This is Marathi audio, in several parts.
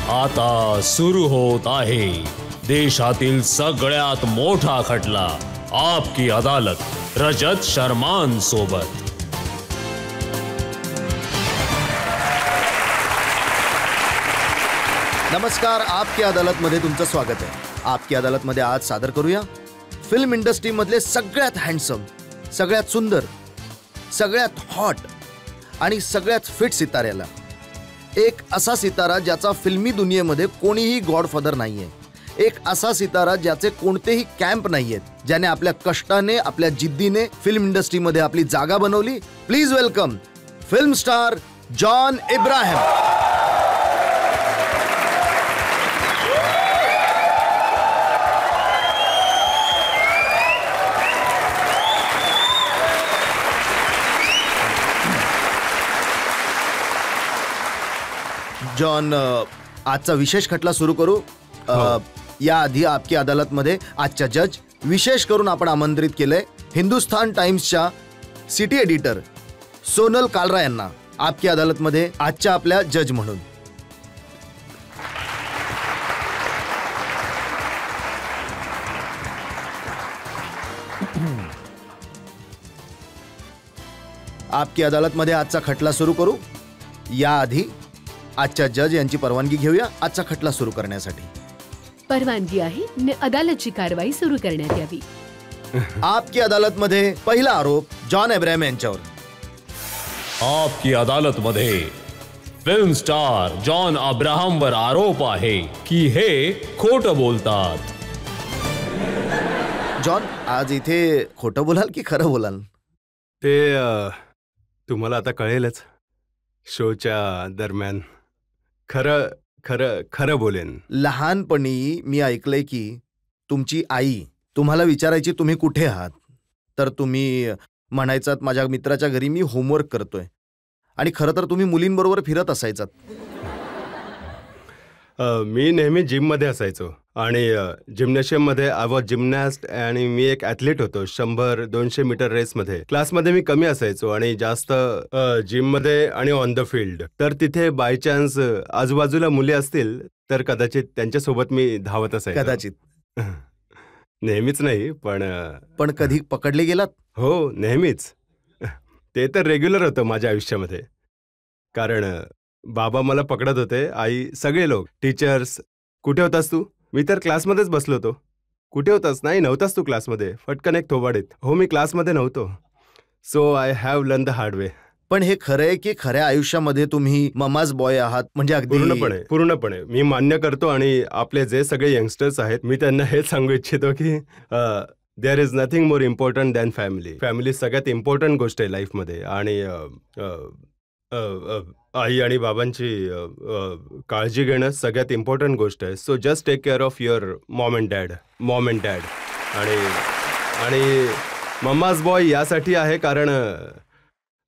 आता सुरू होत आहे देशातील सगळ्यात मोठा खटला आपकी अदालत रजत शर्मान सोबत। नमस्कार, आपकी अदालत मध्ये तुमचं स्वागत आहे। आपकी अदालत मध्ये आज सादर करूया फिल्म इंडस्ट्री मधले सगळ्यात हँडसम, सगळ्यात सुंदर, सगळ्यात हॉट आणि सगळ्यात फिट सिताऱ्याला। एक असा सितारा ज्याचा फिल्मी दुनियेमध्ये कोणीही गॉडफादर नाहीये, एक असा सितारा ज्याचे कोणतेही कॅम्प नाहीयेत, ज्याने आपल्या कष्टाने, आपल्या जिद्दीने फिल्म इंडस्ट्रीमध्ये आपली जागा बनवली। Please welcome film star John Ibrahim. John, आजचा विशेष खटला सुरू करू। याआधी आपकी अदालत मध्ये आजच्या जज विशेष करून आपण आमंत्रित केलंय हिंदुस्थान टाइम्सच्या सिटी एडिटर सोनल कालरा यांना आपकी अदालत मध्ये आजच्या आपल्या जज म्हणून। आपकी अदालत मध्ये आजचा खटला सुरू करू याआधी आजच्या जज यांची परवानगी घेऊया आजचा खटला सुरू करण्यासाठी। परवानगी आहे, अदालतची कारवाई सुरू करण्यात यावी। आपकी अदालत मध्ये पहिला आरोप जॉन इब्राहिम यांच्यावर। आपकी अदालत मध्ये फिल्म स्टार जॉन अब्राहम वर आरोप आहे की हे खोटं बोलतात। जॉन, आज इथे खोटं बोलाल की खरं बोलाल? ते तुम्हाला आता कळेलच शोच्या दरम्यान। खरं खरं खरं बोलेन। लहानपणी मी ऐकलंय की तुमची आई तुम्हाला विचारायची तुम्ही कुठे आहात, तर तुम्ही म्हणायचात माझ्या मित्राच्या घरी मी होमवर्क करतोय, आणि खरं तर तुम्ही मुलींबरोबर फिरत असायचात। मी नेहमी जिममध्ये असायचो आणि जिम्नॅशियममध्ये आय वॉज जिमनॅस्ट, आणि मी एक ॲथलीट होतो 100-200 मीटर रेसमध्ये। क्लासमध्ये मी कमी असायचो आणि जास्त जिममध्ये आणि ऑन द फील्ड। तर तिथे बाय चान्स आजूबाजूला मुली असतील तर कदाचित त्यांच्यासोबत मी धावत असायचो। कदाचित नेहमीच नाही, पण कधी पकडले गेलात? हो, नेहमीच। ते तर रेग्युलर होतं माझ्या आयुष्यामध्ये, कारण बाबा मला पकडत होते, आई, सगळे लोक, टीचर्स। कुठे होतास तू? मी तर क्लासमध्येच बसलो होतो। कुठे होतास? नाही, नव्हतास तू क्लासमध्ये? फटकन एक थोबाडीत, हो मी क्लासमध्ये नव्हतो। So I have learn the hard way. पण हे खरं आहे की खऱ्या आयुष्यामध्ये तुम्ही ममाज बॉय आहात? म्हणजे अगदी पूर्णपणे मी मान्य करतो, आणि आपले जे सगळे यंगस्टर्स आहेत मी त्यांना हेच सांगू इच्छितो की there is nothing more important than family. Family सगळ्यात इम्पॉर्टंट गोष्ट आहे लाईफमध्ये, आणि आई आणि बाबांची काळजी घेणं सगळ्यात इम्पॉर्टंट गोष्ट आहे। So just take care of your mom and dad. आणि मम्माज बॉय यासाठी आहे कारण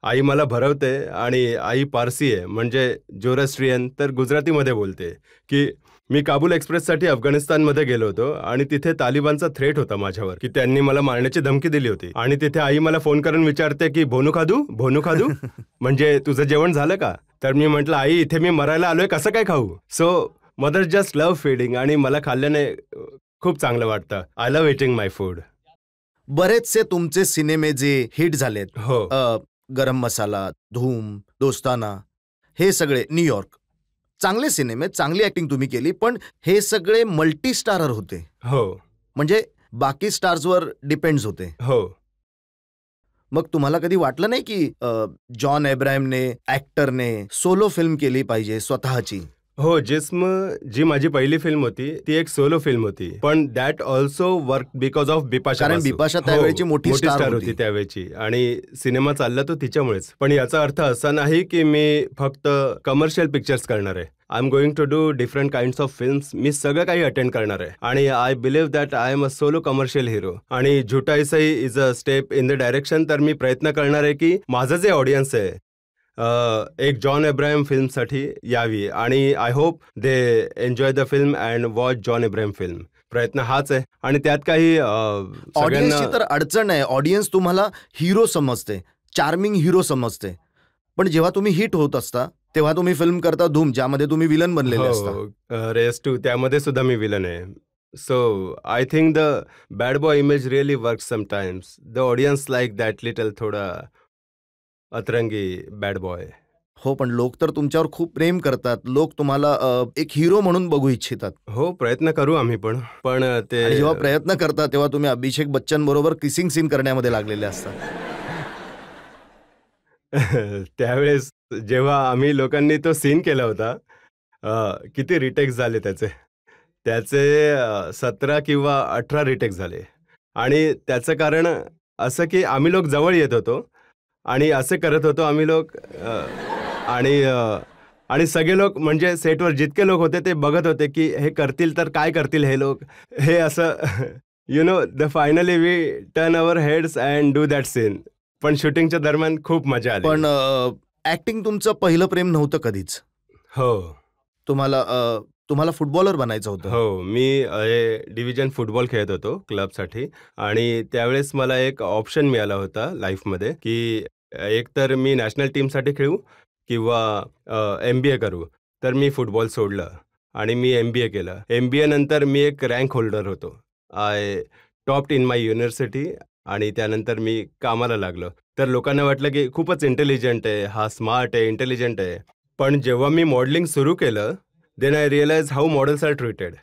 आई मला भरवते, आणि आई पारसी आहे, म्हणजे जोरास्ट्रियन, तर गुजरातीमध्ये बोलते की मी काबूल एक्सप्रेससाठी अफगाणिस्तानमध्ये गेलो होतो, आणि तिथे तालिबानचा थ्रेट होता माझ्यावर की त्यांनी मला मारण्याची धमकी दिली होती। आणि तिथे आई मला फोन करून विचारते की भोनू खादू म्हणजे तुझं जेवण झालं का? तर मी म्हटलं, आई, इथे मी मरायला आलोय, कसं काय खाऊ? So mother just love feeding, आणि मला खाल्ल्याने खूप चांगलं वाटतं। I love eating my food. बरेचसे तुमचे सिनेमे जे हिट झालेत, हो, गरम मसाला, धूम, दोस्ताना, हे सगळे, न्यूयॉर्क, चांगले सिनेमे, चांगली ऍक्टिंग तुम्ही केली, पण हे सगळे मल्टी स्टारर होते। हो, म्हणजे बाकी स्टार्सवर डिपेंड्स होते। हो। मग तुम्हाला कधी वाटलं नाही की जॉन इब्राहिमने, ऍक्टरने सोलो फिल्म केली पाहिजे स्वतःची? हो, जिस्म जी माझी पहिली फिल्म होती ती एक सोलो फिल्म होती, पण that also work because of Bipasha. कारण बिपाशा त्यावेळची मोठी स्टार होती त्यावेळची, आणि सिनेमा चालला तो तिच्यामुळेच। पण याचा अर्थ असा नाही की मी फक्त कमर्शियल पिक्चर्स करणार आहे। I am going to do different kinds of films. मी सगळं काही अटेंड करणार आहे, आणि I believe that I am a solo commercial hero, आणि झुटा इसाई is a step in the direction. तर मी प्रयत्न करणार आहे की माझं जे ऑडियन्स आहे एक जॉन इब्राहिम फिल्मसाठी यावी, आणि I hope they enjoy the film and watch John Ibrahim film. प्रयत्न हाच आहे, आणि त्यात काही ऑडियन्सची तर अडचण आहे। ऑडियन्स तुम्हाला हिरो समजते, चार्मिंग हिरो समजते, पण जेव्हा तुम्ही हिट होत असता तेव्हा तुम्ही फिल्म करता धूम, ज्यामध्ये तुम्ही विलन बनलेले असता. रेस 2 त्यामध्ये सुद्धा मी विलन आहे. So I think the bad boy image really work sometimes. The audience like that little थोडा अतरंगी बॅड बॉय. हो, पण लोक तर तुमच्यावर खूप प्रेम करतात. लोक तुम्हाला एक हिरो म्हणून बघू इच्छितात. हो, प्रयत्न करू आम्ही पण ते आणि जेव्हा प्रयत्न करता तेव्हा तुम्ही अभिषेक बच्चन बरोबर किसिंग सीन करण्यामध्ये लागलेले असतात. त्यावेळेस जेव्हा आम्ही लोकांनी तो सीन केला होता, किती रिटेक्स झाले त्याचे 17 किंवा 18 रिटेक्स झाले. आणि त्याचं कारण असं की आम्ही लोक जवळ येत होतो आणि असे करत होतो आम्ही लोक, आणि सगळे लोक म्हणजे सेटवर जितके लोक होते ते बघत होते की हे करतील तर काय करतील हे लोक, हे असं the finally we turn our heads and do that scene. पण शूटिंगच्या दरम्यान खूप मजा आली. पण ऍक्टिंग तुमचं पहिलं प्रेम नव्हतं कधीच. हो, तुम्हाला फुटबॉलर बनायचं होतं. हो, मी डिव्हिजन फुटबॉल खेळत होतो क्लबसाठी. आणि त्यावेळेस मला एक ऑप्शन मिळाला होता लाईफमध्ये की एकतर मी नॅशनल टीमसाठी खेळू किंवा MBA करू. तर मी फुटबॉल सोडलं आणि मी MBA केलं. MBA नंतर मी एक रँक होल्डर होतो. I topped in my university आणि त्यानंतर मी कामाला लागलो. तर लोकांना वाटलं की खूपच इंटेलिजंट आहे, हा स्मार्ट आहे, इंटेलिजंट आहे. पण जेव्हा मी मॉडेलिंग सुरू केलं, then I realise how models are treated.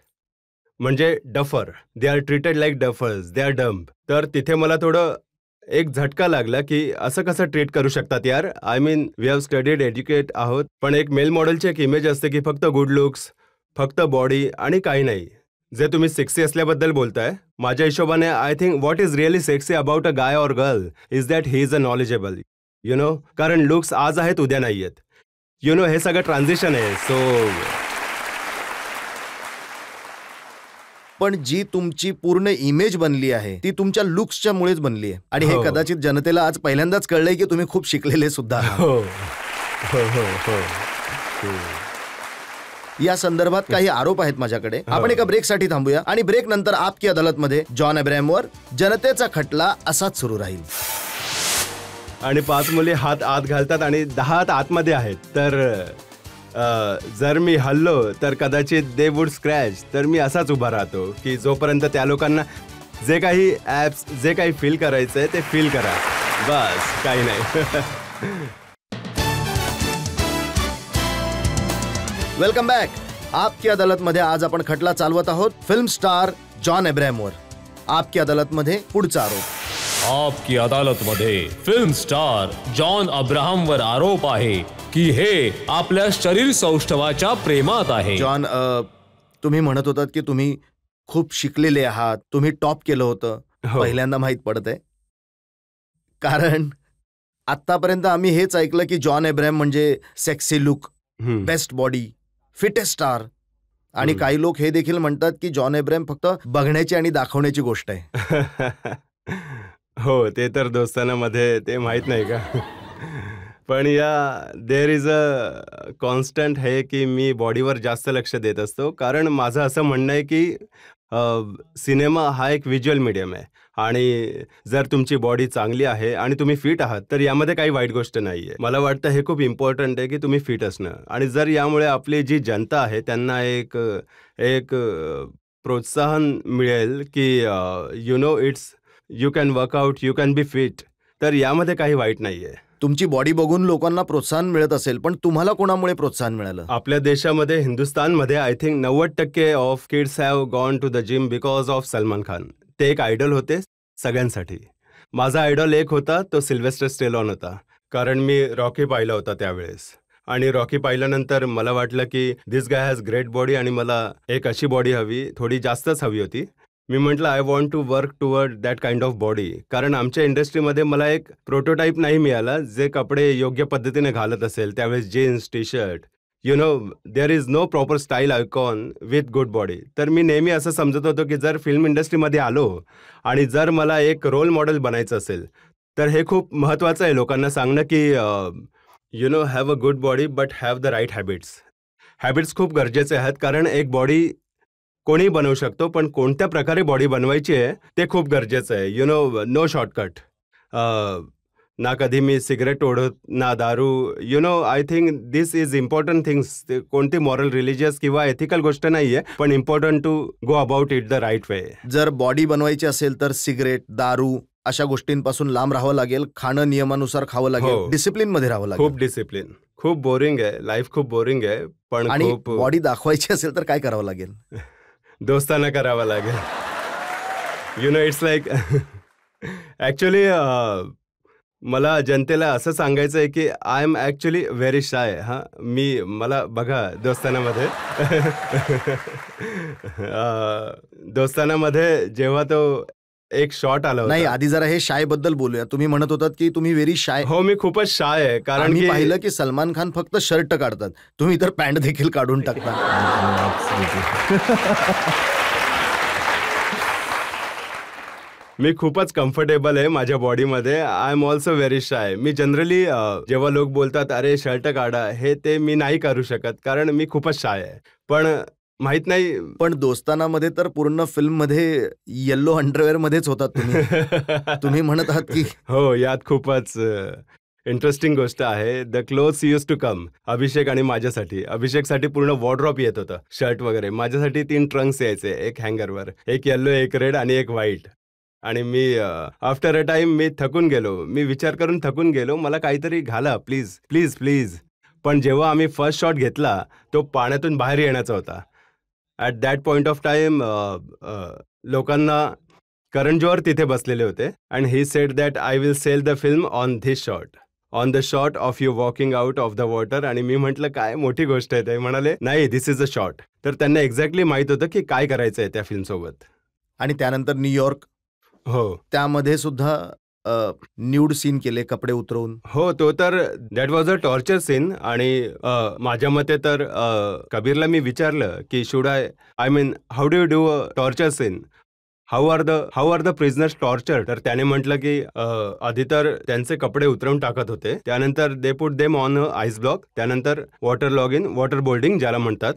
म्हणजे duffer, they are treated like duffers, they are dumb. तर तिथे मला थोडं एक झटका लागला की असं कसं ट्रीट करू शकतात यार. I mean we have studied, educate आहोत, पण एक मेल मॉडेलची एक इमेज असते की फक्त गुड लुक्स, फक्त बॉडी आणि काही नाही. जे तुम्ही सेक्सी असल्याबद्दल बोलताय, माझ्या हिशोबाने I think what is really sexy about a guy or girl is that he is a knowledgeable. कारण लुक्स आज आहेत उद्या नाही आहेत. हे सगळं ट्रान्झिशन आहे. सो पण जी तुमची पूर्ण इमेज बनली आहे ती तुमच्या लुक्सच्या मुळेच बनली आहे. आणि हे कदाचित जनतेला आज पहिल्यांदाच कळलंय की तुम्ही खूप शिकलेले सुद्धा आहात. हो हो हो हो. या संदर्भात काही आरोप आहेत माझ्याकडे. आपण एका ब्रेकसाठी थांबूया आणि ब्रेक नंतर आपकी अदालतमध्ये जॉन अब्राहमवर जनतेचा खटला असाच सुरू राहील. आणि 5 मुली हात आत घालतात आणि 10 हात आतमध्ये आहेत. तर जर मी हल्लो तर कदाचित दे वुड स्क्रॅच. तर मी असाच उभा राहतो की जोपर्यंत त्या लोकांना जे काही ॲप्स, जे काही फील करायचंय ते फील करा, बस, काही नाही. Welcome back. आपकी अदालतमध्ये आज आपण खटला चालवत आहोत फिल्म स्टार जॉन अब्राहमवर. आपकी अदालतमध्ये पुढचा आरोप. आपकी अदालतमध्ये फिल्म स्टार जॉन अब्राहमवर आरोप आहे की हे आपल्या शरीर सौष्ठवाच्या प्रेमात आहे. जॉन, तुम्ही म्हणत होतात की तुम्ही खूप शिकलेले आहात, तुम्ही टॉप केलं होतं. पहिल्यांदा माहीत पडत आहे, कारण आतापर्यंत आम्ही हेच ऐकलं की जॉन अब्राहम म्हणजे sexy look, best body, fittest star. आणि काही लोक हे देखील म्हणतात की जॉन अब्राहम फक्त बघण्याची आणि दाखवण्याची गोष्ट आहे. हो, ते तर दोस्तांना मध्ये ते माहित नाही का. पण देर इज अ कॉन्स्टंट आहे की मी बॉडीवर जास्त लक्ष देत असतो. कारण माझं असं म्हणणं आहे की सिनेमा हा एक व्हिज्युअल मीडियम आहे आणि जर तुमची बॉडी चांगली आहे आणि तुम्ही फिट आहात तर यामध्ये काही वाईट गोष्ट नाही आहे. मला वाटतं हे खूप इम्पॉर्टंट आहे की तुम्ही फिट असणं. आणि जर यामुळे आपली जी जनता आहे त्यांना एक प्रोत्साहन मिळेल की you can workout, you can be fit, तर यामध्ये काही वाईट नाही आहे. तुमची बॉडी बघून लोकांना प्रोत्साहन मिळत असेल, पण तुम्हाला कोणामुळे प्रोत्साहन मिळालं? आपल्या देशामध्ये, हिंदुस्थानमध्ये I think 90% of kids have gone to the gym because of Salman Khan. ते एक आयडल होते सगळ्यांसाठी. माझा आयडॉल एक होता, तो सिल्वेस्टर स्टेलॉन होता. कारण मी रॉकी पाहिला होता त्यावेळेस. आणि रॉकी पाहिल्यानंतर मला वाटलं की this guy has great body आणि मला एक अशी बॉडी हवी, थोडी जास्तच हवी होती. मी म्हटलं I want to work toward that kind of body. कारण आमच्या इंडस्ट्रीमध्ये मला एक प्रोटोटाईप नाही मिळाला जे कपडे योग्य पद्धतीने घालत असेल. त्यावेळेस jeans, T shirt, there is no proper style icon with good body. तर मी नेहमी असं समजत होतो की जर फिल्म इंडस्ट्रीमध्ये आलो आणि जर मला एक रोल मॉडेल बनायचं असेल तर हे खूप महत्त्वाचं आहे लोकांना सांगणं की have a good body but have the right habits. Habits खूप गरजेचे आहेत. कारण एक बॉडी कोणी बनवू शकतो, पण कोणत्या प्रकारे बॉडी बनवायची आहे ते खूप गरजेचं आहे. No shortcut. ना कधी मी सिगरेट ओढत ना दारू. I think this is important things. कोणती मॉरल रिलिजियस किंवा एथिकल गोष्ट नाहीये, पण important to go about it the right way. जर बॉडी बनवायची असेल तर सिगरेट, दारू अशा गोष्टींपासून लांब राहावं लागेल. खाणं नियमानुसार खावं लागेल. डिसिप्लिन मध्ये राहावं लागेल. खूप डिसिप्लिन. खूप बोरिंग आहे लाईफ, खूप बोरिंग आहे. पण आणि खूप बॉडी दाखवायची असेल तर काय करावं लागेल? दोस्ताना करावं लागेल. इट्स लाईक ॲक्च्युली मला जनतेला असं सांगायचं आहे की I am actually very shy. मला बघा दोस्तानामध्ये दोस्तानामध्ये जेव्हा तो एक शॉट आला होता. नाही, आधी जरा हे शाय बद्दल बोलूया. तुम्ही म्हणत होतात की तुम्ही व्हेरी शाय. हो, मी खूपच शाय आहे. कारण मी पाहिलं की सलमान खान फक्त शर्ट काढतात, तुम्ही तर पॅन्ट देखील काढून टाकता. मी खूपच कम्फर्टेबल आहे माझ्या बॉडीमध्ये. I am also very shy. Me generally जेव्हा लोक बोलतात अरे शर्ट काढा, ते मी नाही करू शकत कारण मी खूपच शाय आहे. पण माहित नाही. पण दोस्तानामध्ये तर पूर्ण फिल्म मध्ये येल्लो अंडरवेअर मध्येच होतात तुम्ही. तुम्ही म्हणत आहात की हो, यात खूपच इंटरेस्टिंग गोष्ट आहे. The clothes use to come. Abhishek आणि माझ्यासाठी, अभिषेकसाठी पूर्ण वॉर्डरॉप येत होतं, शर्ट वगैरे. माझ्यासाठी 3 ट्रंक्स यायचे, एक हँगरवर, एक येल्लो, एक रेड आणि एक व्हाईट. आणि मी आफ्टर अ टाइम मी थकून गेलो. मी विचार करून थकून गेलो, मला काहीतरी घाला प्लीज प्लीज प्लीज. पण जेव्हा आम्ही फर्स्ट शॉट घेतला तो पाण्यातून बाहेर येण्याचा होता. At that point of time लोकांना करण जोहर तिथे बसलेले होते. And he said that I will sell the film on this shot, on the shot of you walking out of the water. आणि मी म्हटलं काय मोठी गोष्ट आहे. ते म्हणाले नाही, दिस इज अ शॉट. तर त्यांना एक्झॅक्टली माहित होतं की काय करायचं आहे त्या फिल्मसोबत. आणि त्यानंतर न्यूयॉर्क, हो, त्यामध्ये सुद्धा न्यूड सीन केले, कपडे उतरवून. हो, तो तर that was a torture scene. आणि माझ्या मते तर कबीरला मी विचारलं की should I mean how do you do a torture scene, how are the prisoners torture. तर त्याने म्हटलं की आधी तर त्यांचे कपडे उतरवून टाकत होते, त्यानंतर they put them on ice block, त्यानंतर वॉटर लॉगिन, वॉटर बोर्डिंग ज्याला म्हणतात.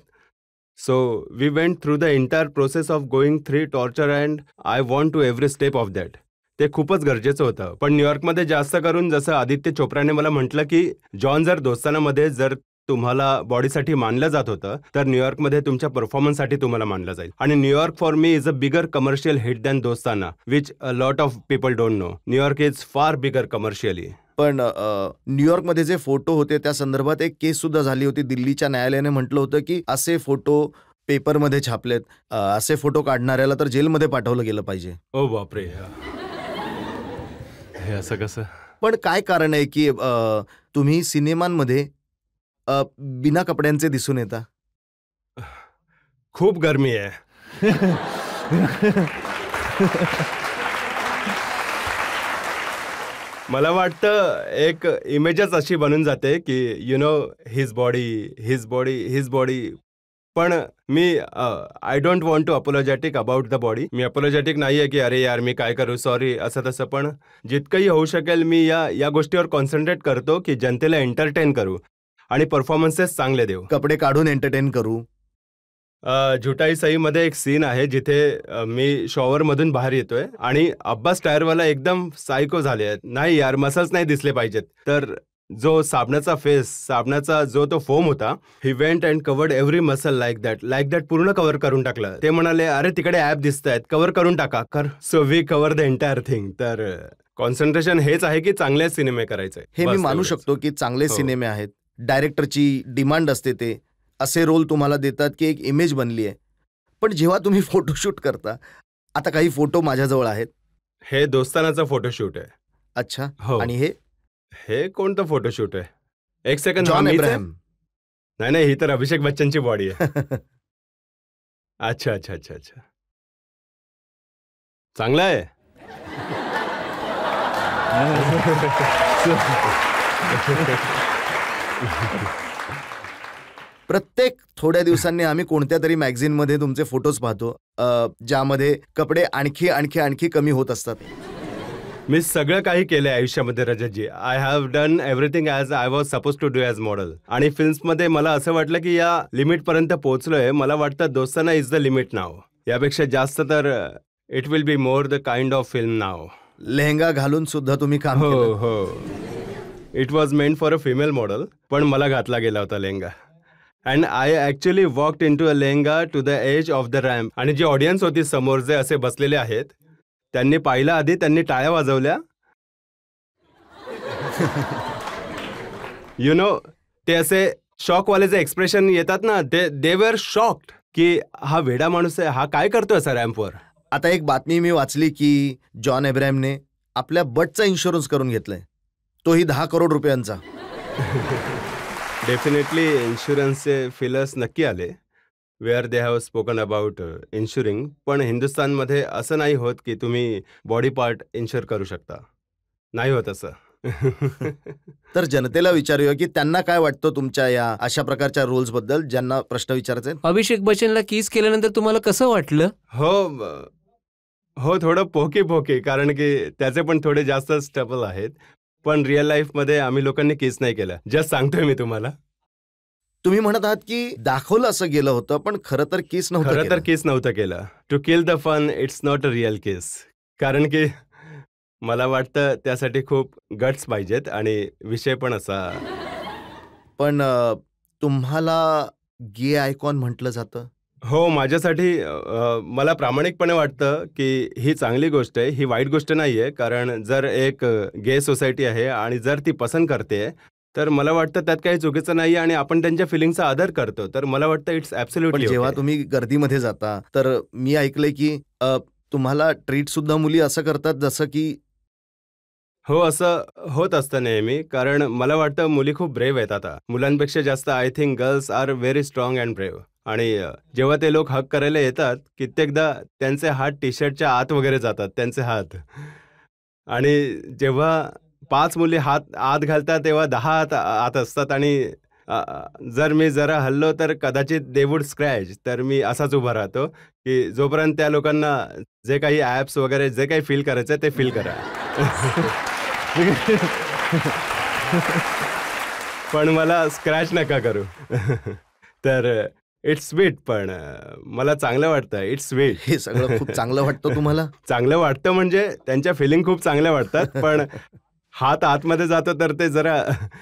So we went through the entire process of going through torture and I want to every step of that. ते खूपच गरजेचं होतं. पण न्यूयॉर्कमध्ये जास्त करून जसं आदित्य चोप्राने मला म्हटलं की जॉन, जर दोस्तानामध्ये जर तुम्हाला बॉडीसाठी मानलं जात होतं तर न्यूयॉर्कमध्ये तुमच्या परफॉर्मन्ससाठी तुम्हाला मानलं जाईल. आणि New York for me is a bigger commercial hit than Dostana, which a lot of people don't know. New York is far bigger commercially. पण न्यूयॉर्कमध्ये जे फोटो होते त्या संदर्भात एक केस सुद्धा झाली होती. दिल्लीच्या न्यायालयाने म्हटलं होतं की असे फोटो पेपरमध्ये छापलेत, असे फोटो काढणाऱ्याला तर जेलमध्ये पाठवलं गेलं पाहिजे. ओ बापरे, हे असं कसं? पण काय कारण आहे की तुम्ही सिनेमांमध्ये बिना कपड्यांचे दिसून येता? खूप गरमी आहे. मला वाटतं एक इमेजच अशी बनून जाते की हिज बॉडी. पण मी I don't want to apologetic about the body. मी अपोलॉजॅटिक नाही आहे की अरे यार मी काय करू, सॉरी, असं तसं. पण जितकंही होऊ शकेल मी या गोष्टीवर कॉन्सन्ट्रेट करतो की जनतेला एंटरटेन करू आणि परफॉर्मन्सेस चांगले देऊ. कपडे काढून एंटरटेन करू. झुटाई सईमध्ये एक सीन आहे जिथे मी शॉवरमधून बाहेर येतोय आणि अब्बास टायरवाला एकदम सायको झाले आहेत. नाही यार, मसल्स नाही दिसले पाहिजेत. तर जो साबणाचा जो तो फोम होता, he went and covered every muscle like that पूर्ण कव्हर करून टाकलं. ते म्हणाले अरे तिकडे ॲप दिसत आहेत, कव्हर करून टाका. So we cover the entire thing. तर कॉन्सन्ट्रेशन हेच आहे की चांगले सिनेमे करायचे. हे मी मानू शकतो की चांगले सिनेमे आहेत. डायरेक्टरची डिमांड असते, ते असे रोल तुम्हाला देतात की एक इमेज बनली आहे. पण जेव्हा तुम्ही फोटोशूट करता, आता काही फोटो माझ्याजवळ आहेत. हे दोस्तानाचा फोटोशूट आहे. अच्छा. हो. आणि हे कोणतं फोटोशूट आहे? एक सेकंड. John Abraham. नाही, ही तर अभिषेक बच्चनची बॉडी आहे. अच्छा. चांगला आहे. प्रत्येक थोड्या दिवसांनी आम्ही कोणत्या तरी मॅगझिनमध्ये तुमचे फोटोज पाहतो, ज्यामध्ये कपडे आणखी कमी होत असतात. मी सगळं काही केलंय आयुष्यामध्ये रजतजी. I have done everything as I was suppose to do as model. आणि फिल्म्समध्ये मला असं वाटलं की या लिमिटपर्यंत पोहोचलोय. मला वाटतं दोस्ताना इज द लिमिट नाव. यापेक्षा जास्त तर it will be more the kind of film नाव. लेहंगा घालून सुद्धा तुम्ही काम हो केलं. हो. It was meant for a female model, पण मला घातला गेला होता lehenga. And I actually walked in to a lehenga to the edge of the ramp. आणि जी ऑडियन्स होती समोर जे असे बसलेले आहेत, त्यांनी पाहिलं आधी, त्यांनी टाळ्या वाजवल्या. यु नो, ते असे शॉकवाले जे एक्सप्रेशन येतात ना, दे वर शॉक्ड की हा वेडा माणूस आहे, हा काय करतोय असा रॅम्पवर. आता एक बातमी मी वाचली की जॉन अब्राहमने आपल्या बटचा इन्शुरन्स करून घेतलाय, तोही 10 करोड रुपयांचा. डेफिनेटली इन्शुरन्सचे फिलर्स नक्की आले, where they have spoken about ensuring. पण हिंदुस्थानमध्ये असं नाही होत की तुम्ही बॉडी पार्ट इन्शुर करू शकता. नाही होत असं. तर जनतेला विचारूया की त्यांना काय वाटतं तुमच्या या अशा प्रकारच्या रूल्स बद्दल, ज्यांना प्रश्न विचारायचे आहेत. अभिषेक बच्चनला किस केल्यानंतर तुम्हाला कसं वाटलं? हो, थोडं पोकी, कारण की त्याचे पण थोडे जास्त स्टबल आहेत. पण रिअल लाईफमध्ये आम्ही लोकांनी किस नाही केलं. जस्ट सांगतोय मी तुम्हाला. तुम्ही म्हणत आहात की दाखवलं असं गेलं होतं, पण खरं तर किस नव्हतं खरं तर केलं. किस नव्हतं केलं. To kill the fun, it's not a real kiss. कारण की मला वाटतं त्यासाठी खूप गट्स पाहिजेत आणि विषय पण असा. पण तुम्हाला गे आयकॉन म्हटलं जातं. हो, माझ्यासाठी मला प्रामाणिकपणे वाटतं की ही चांगली गोष्ट आहे, ही वाईट गोष्ट नाही आहे. कारण जर एक गे सोसायटी आहे आणि जर ती पसंत करते, तर मला वाटतं त्यात काही चुकीचं नाही आणि आपण त्यांच्या फिलिंगचा आदर करतो. तर मला वाटतं इट्स पण ॲब्सोल्युटली जेव्हा ओके. तुम्ही गर्दीमध्ये जाता, तर मी ऐकलंय की तुम्हाला ट्रीट सुद्धा मुली असं करतात जसं की. हो, असं होत असतं नेहमी. कारण मला वाटतं मुली खूप ब्रेव्ह आहेत आता. मुलांपेक्षा जास्त I think girls are very strong and brave. आणि जेव्हा ते लोक हक करायला येतात, कित्येकदा त्यांचे हात टी शर्टच्या आत वगैरे जातात, त्यांचे हात. आणि जेव्हा 5 मुली हात आत घालतात, तेव्हा 10 आत असतात. आणि जर मी जरा हल्लो तर कदाचित दे वूड स्क्रॅच. तर मी असाच उभा राहतो की जोपर्यंत त्या लोकांना जे काही ॲप्स वगैरे जे काही फील करायचं ते फील करा. पण मला स्क्रॅच नका करू. तर इट्स स्वीट. पण मला चांगलं वाटतं. It's sweet. हे सगळं खूप चांगलं वाटतं तुम्हाला. चांगलं वाटतं म्हणजे त्यांच्या फिलिंग खूप चांगल्या वाटतात. पण हात आतमध्ये जातो तर ते जरा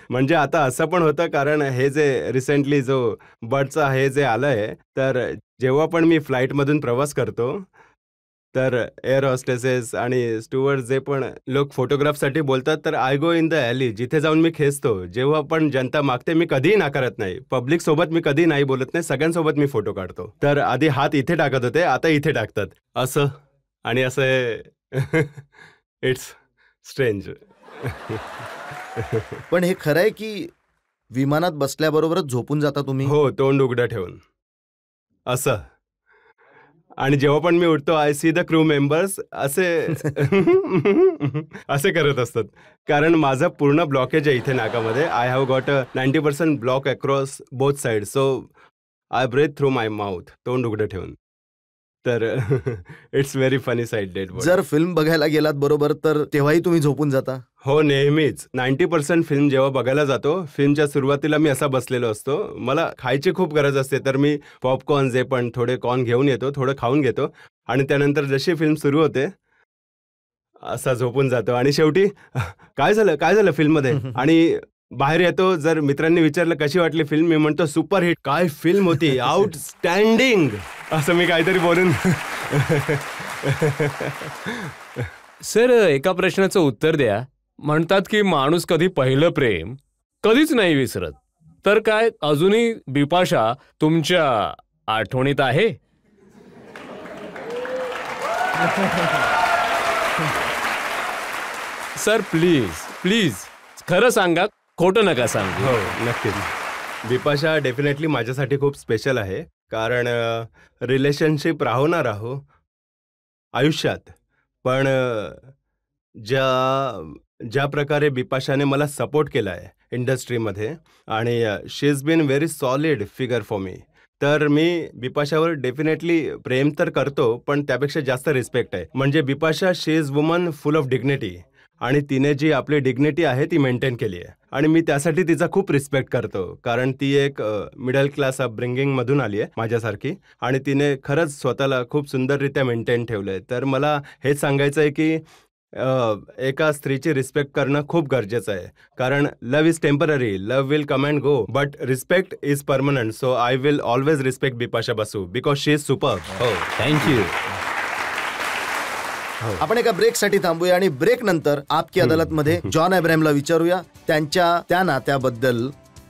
म्हणजे आता असं पण होतं, कारण हे जे रिसेंटली जो बर्डचं हे जे आलंय, तर जेव्हा पण मी फ्लाईटमधून प्रवास करतो, तर एअर हॉस्टेसेस आणि स्टुअर्ड जे पण लोक फोटोग्राफसाठी बोलतात, तर आय गो इन द ॲली, जिथे जाऊन मी खेचतो. जेव्हा पण जनता मागते, मी कधीही नाकारत नाही. पब्लिकसोबत मी कधीही नाही बोलत नाही. सगळ्यांसोबत मी फोटो काढतो. तर आधी हात इथे टाकत होते, आता इथे टाकतात. असं आणि असं इट्स स्ट्रेंज. पण हे खरं आहे की विमानात बसल्याबरोबरच झोपून जाता तुम्ही. हो, तोंड उघडं ठेवून असं. आणि जेव्हा पण मी उठतो, I see the crew members असे असे करत असतात. कारण माझं पूर्ण ब्लॉकेज आहे इथे नाकामध्ये. I have got a 90% block across both side. So I breathe through my mouth, तोंड उघडं ठेवून. तर it's very funny side date. जर फिल्म बघायला गेलात बरोबर, तर तेव्हाही तुम्ही झोपून जाता. हो, नेहमीच. 90% फिल्म जेव्हा बघायला जातो, फिल्मच्या सुरुवातीला मी असा बसलेलो असतो. मला खायची खूप गरज असते, तर मी पॉपकॉर्न जे पण थोडे कॉर्न घेऊन येतो, थोडं खाऊन घेतो आणि त्यानंतर जशी फिल्म सुरू होते, असा झोपून जातो. आणि शेवटी काय झालं फिल्ममध्ये? आणि बाहेर येतो, जर मित्रांनी विचारलं कशी वाटली फिल्म, मी म्हणतो सुपरहिट. काय फिल्म होती, आउटस्टँडिंग, असं मी काहीतरी बोलून. सर, एका प्रश्नाचं उत्तर द्या. म्हणतात की माणूस कधी पहिलं प्रेम कधीच नाही विसरत. तर काय अजूनही बिपाशा तुमच्या आठवणीत आहे? सर, प्लीज खरं सांगा, खोटं नका सांगू. हो, नक्कीच. बिपाशा डेफिनेटली माझ्यासाठी खूप स्पेशल आहे. कारण रिलेशनशिप राहो ना राहो आयुष्यात, पण ज्या प्रकारे बिपाशाने मला सपोर्ट केला आहे इंडस्ट्रीमध्ये, आणि she is been very solid figure for me. तर मी बिपाशावर डेफिनेटली प्रेम तर करतो, पण त्यापेक्षा जास्त रिस्पेक्ट आहे. म्हणजे Bipasha, she is woman full of dignity, आणि तिने जी आपली डिग्निटी आहे ती मेंटेन केली आहे. आणि मी त्यासाठी तिचा खूप रिस्पेक्ट करतो. कारण ती एक मिडल क्लास अपब्रिंगिंगमधून आली आहे माझ्यासारखी, आणि तिने खरंच स्वतःला खूप सुंदररित्या मेंटेन ठेवलं आहे. तर मला हेच सांगायचं आहे की एका स्त्रीची रिस्पेक्ट करणं खूप गरजेचं आहे. कारण love is temporary, love will come and go, but respect is permanent. So I will always respect Bipasha बसू बिकॉज शी इज सुपर. हो, थँक्यू. आपण एका ब्रेकसाठी थांबूया आणि ब्रेक नंतर आपकी अदालत मध्ये जॉन अब्राहमला विचारूया त्यांच्या त्या नात्याबद्दल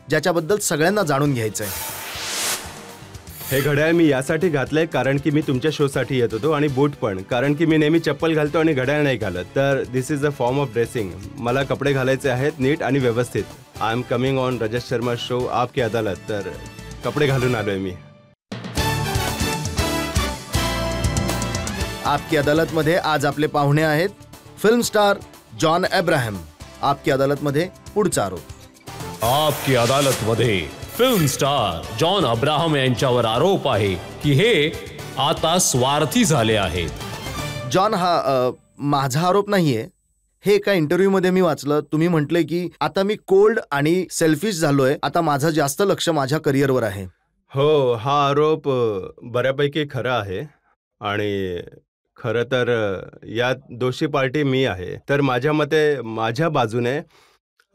ज्याच्याबद्दल सगळ्यांना जाणून घ्यायचंय. हे घड्याळ मी यासाठी घातलंय कारण की मी तुमच्या शो साठी येत होतो, आणि बूट पण कारण की मी नेहमी चप्पल घालतो आणि घड्याळ नाही घालत. तर this is a form of dressing. मला कपडे घालायचे आहेत नीट आणि व्यवस्थित. I am coming on Rajat Sharma show Aapki Adalat, तर कपडे घालून आलोय मी. आपकी अदालत मध्ये आज आपले पाहुणे आहेत फिल्म स्टार जॉन अब्राहम. आपकी अदालत मध्ये पुढचा आरोप. आपकी अदालत मध्ये फिल्म स्टार जॉन अब्राहम यांच्यावर आरोप आहे की हे आता स्वार्थी झाले आहेत. जॉन, हा माझा आरोप नाहीये. हे एका इंटरव्ह्यू मध्ये मी वाचलं. तुम्ही म्हटले की आता मी कोल्ड आणि सेल्फिश झालोय, आता माझं जास्त लक्ष माझ्या करिअरवर आहे. हो, हा आरोप बऱ्यापैकी खरा आहे. आणि खरं तर यात दोषी पार्टी मी आहे. तर माझ्या मते माझ्या बाजूने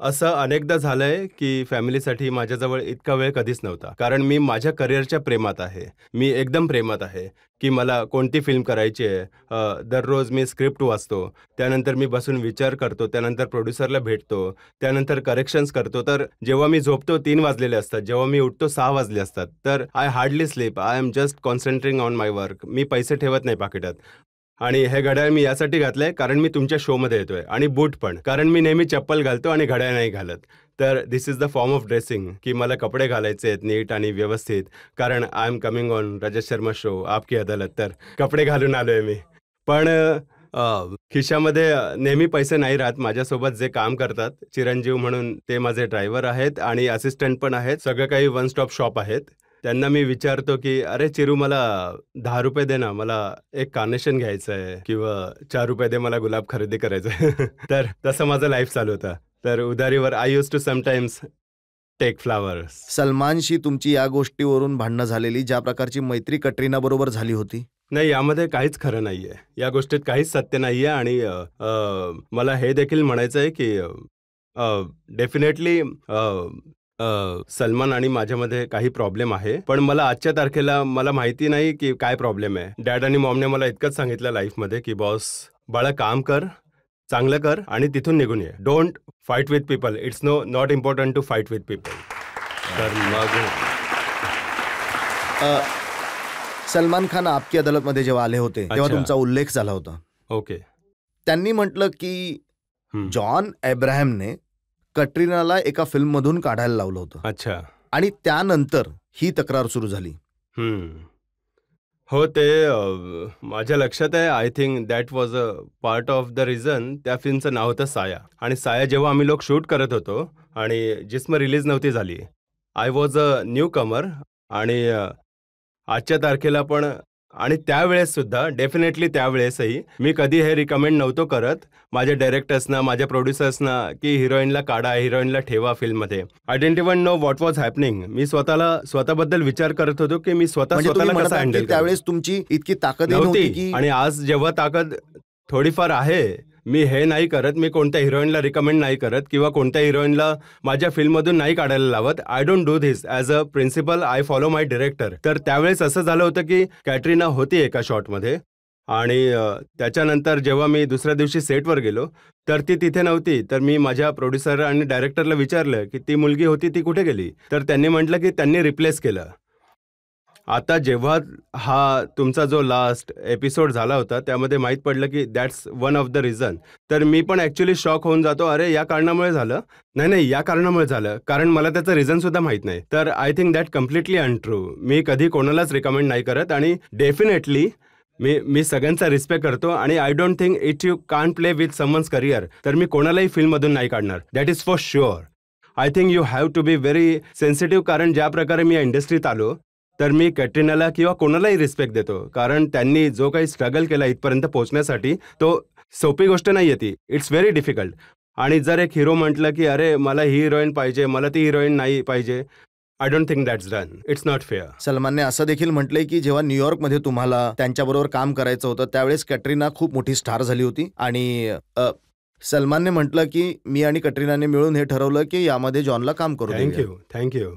असं अनेकदा झालंय की फॅमिलीसाठी माझ्याजवळ इतका वेळ कधीच नव्हता. कारण मी माझ्या करिअरच्या प्रेमात आहे. मी एकदम प्रेमात आहे की मला कोणती फिल्म करायची आहे. दररोज मी स्क्रिप्ट वाचतो, त्यानंतर मी बसून विचार करतो, त्यानंतर प्रोड्युसरला भेटतो, त्यानंतर करेक्शन्स करतो. तर जेव्हा मी झोपतो 3 वाजलेले असतात, जेव्हा मी उठतो 6 वाजले असतात. तर I hardly sleep. I am just concentrating on my work. मी पैसे ठेवत नाही पाकिटात. आणि हे घड्याळ मी यासाठी घातलंय कारण मी तुमच्या शोमध्ये येतोय. आणि बूट पण कारण मी नेहमी चप्पल घालतो आणि घड्याळ नाही घालत. तर this is the form of dressing की मला कपडे घालायचे आहेत नीट आणि व्यवस्थित. कारण I am coming on Rajat Sharma show Aapki Adalat, तर कपडे घालून आलोय मी. पण खिशामध्ये नेहमी पैसे नाही राहत. माझ्यासोबत जे काम करतात चिरंजीव म्हणून, ते माझे ड्रायव्हर आहेत आणि असिस्टंट पण आहेत. सगळं काही वन स्टॉप शॉप आहेत. त्यांना मी विचारतो की अरे चिरू, मला 10 रुपये दे ना, मला एक कार्नेशन घ्यायचं आहे, किंवा 4 रुपये दे, मला गुलाब खरेदी करायचं आहे. तर तसं माझं लाईफ चालू होतं. तर उधारीवर I use to sometimes take flowers. सलमानशी तुमची या गोष्टीवरून भांडणं झालेली, ज्या प्रकारची मैत्री कटरीना बरोबर झाली होती? नाही, यामध्ये काहीच खरं नाहीये. या गोष्टीत काहीच सत्य नाहीये. आणि मला हे देखील म्हणायचं आहे की डेफिनेटली सलमान आणि माझ्यामध्ये काही प्रॉब्लेम आहे. पण मला आजच्या तारखेला मला माहिती नाही की काय प्रॉब्लेम आहे. डॅड आणि मॉमने मला इतकंच सांगितलं लाईफमध्ये की बॉस बाळा, काम कर, चांगलं कर आणि तिथून निघून ये. Don't fight with people. It's not important to fight with people. तर मग सलमान खान आपकी अदालतमध्ये जेव्हा आले होते तेव्हा अच्छा. तुमचा उल्लेख झाला होता. ओके. त्यांनी म्हटलं की जॉन अब्राहमने कटरीनाला एका फिल्ममधून काढायला लावलं होतं. अच्छा. आणि त्यानंतर ही तक्रार सुरू झाली. हो, ते माझ्या लक्षात आहे. I think that was a part of the reason. त्या फिल्मचं नाव होतं साया. आणि साया जेव्हा आम्ही लोक शूट करत होतो आणि जिस्म रिलीज नव्हती झाली, आय वॉज अ न्यू कमर. आणि आजच्या तारखेला पण, आणि त्यावेळेस सुद्धा, डेफिनेटली त्यावेळेसही मी कधी हे रिकमेंड नव्हतो करत माझ्या डायरेक्टर्सना, माझ्या प्रोड्युसर्सना की हिरोईनला काढा, हिरोईनला ठेवा फिल्ममध्ये. I didn't even know what was happening. मी स्वतःबद्दल विचार करत होतो की मी स्वतःला कसं हँडल. त्यावेळेस तुमची इतकी ताकद नव्हती. आणि आज जेव्हा ताकद थोडीफार आहे, मी हे नाही करत, मी कोणत्या हिरोईनला रिकमेंड नाही करत किंवा कोणत्या हिरोईनला माझ्या फिल्ममधून नाही काढायला लावत. I don't do this as a principle. I follow my director. तर त्यावेळेस असं झालं होतं की कॅटरीना होती एका शॉटमध्ये, आणि त्याच्यानंतर जेव्हा मी दुसऱ्या दिवशी सेटवर गेलो तर ती तिथे नव्हती. तर मी माझ्या प्रोड्युसर आणि डायरेक्टरला विचारलं की ती मुलगी होती ती कुठे गेली. तर त्यांनी म्हटलं की त्यांनी रिप्लेस केलं. आता जेव्हा हा तुमचा जो लास्ट एपिसोड झाला होता त्यामध्ये माहीत पडलं की that's one of the reason. तर मी पण ॲक्च्युली शॉक होऊन जातो, अरे या कारणामुळे झालं, नाही या कारणामुळे झालं, कारण मला त्याचं रिझनसुद्धा माहीत नाही. तर I think that completely untrue. मी कधी कोणालाच रिकमेंड नाही करत. आणि डेफिनेटली मी सगळ्यांचा रिस्पेक्ट करतो. आणि I don't think it you can play with someone's career. तर मी कोणालाही फिल्ममधून नाही काढणार. That is for sure. I think you have to be very sensitive. कारण ज्या प्रकारे मी या इंडस्ट्रीत आलो, तर मी कॅटरीनाला किंवा कोणालाही रिस्पेक्ट देतो. कारण त्यांनी जो काही स्ट्रगल केला इथपर्यंत पोहोचण्यासाठी, तो सोपी गोष्ट नाही आहे ती. It's very difficult. आणि जर एक हिरो म्हटलं की अरे मला ही हिरोईन पाहिजे, मला ती हिरोईन नाही पाहिजे, I don't think that's done. It's not fair. सलमानने असं देखील म्हटलंय की जेव्हा न्यूयॉर्कमध्ये तुम्हाला त्यांच्याबरोबर काम करायचं होतं त्यावेळेस कॅटरीना खूप मोठी स्टार झाली होती आणि सलमानने म्हटलं की मी आणि कटरीनाने मिळून हे ठरवलं की यामध्ये जॉनला काम करू देऊया. थँक्यू.